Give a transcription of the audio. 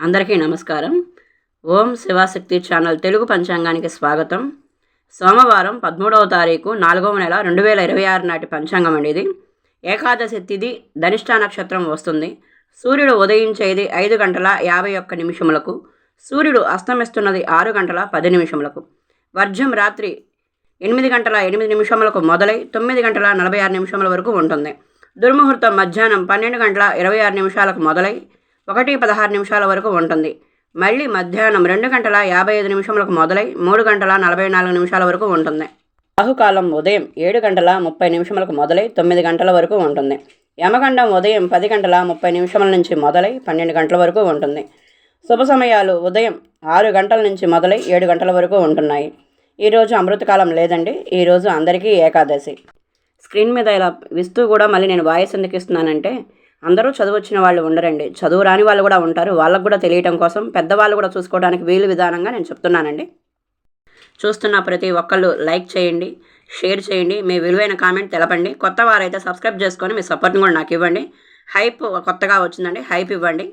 అందరికీ నమస్కారం. ఓం శివాశక్తి ఛానల్ తెలుగు పంచాంగానికి స్వాగతం. సోమవారం 13వ తారీఖు 4వ నెల 2026 నాటి పంచాంగం అండి ఇది. ఏకాదశి తిథి ధనిష్ఠా నక్షత్రం వస్తుంది. సూర్యుడు ఉదయించేది 5 గంటల 51 నిమిషములకు, సూర్యుడు అస్తమిస్తున్నది 6 గంటల 10 నిమిషములకు. వర్జం రాత్రి 8 గంటల 8 నిమిషములకు మొదలై 9 గంటల 46 నిమిషముల వరకు ఉంటుంది. దుర్ముహూర్తం మధ్యాహ్నం 12 గంటల 26 నిమిషాలకు మొదలై 1:16 నిమిషాల వరకు ఉంటుంది. మళ్ళీ మధ్యాహ్నం 2 గంటల 55 నిమిషములకు మొదలై 3 గంటల 44 నిమిషాల వరకు ఉంటుంది. రాహుకాలం ఉదయం 7 గంటల 30 నిమిషములకు మొదలై 9 గంటల వరకు ఉంటుంది. యమగండం ఉదయం 10 గంటల 30 నిమిషముల నుంచి మొదలై 12 గంటల వరకు ఉంటుంది. శుభ సమయాలు ఉదయం 6 గంటల నుంచి మొదలై 7 గంటల వరకు ఉంటున్నాయి. ఈరోజు అమృతకాలం లేదండి. ఈరోజు అందరికీ ఏకాదశి. స్క్రీన్ మీద ఇలా ఇస్తూ కూడా మళ్ళీ నేను వాయిస్ ఎందుకు ఇస్తున్నానంటే, అందరూ చదువు వచ్చిన వాళ్ళు ఉండరండి, చదువు రాని వాళ్ళు కూడా ఉంటారు. వాళ్ళకు కూడా తెలియటం కోసం, పెద్దవాళ్ళు కూడా చూసుకోవడానికి వీలు విధానంగా నేను చెప్తున్నానండి. చూస్తున్న ప్రతి ఒక్కళ్ళు లైక్ చేయండి, షేర్ చేయండి, మీ విలువైన కామెంట్ తెలపండి. కొత్త వారైతే సబ్స్క్రైబ్ చేసుకొని మీ సపోర్ట్ని కూడా నాకు ఇవ్వండి. హైప్ కొత్తగా వచ్చిందండి, హైప్ ఇవ్వండి.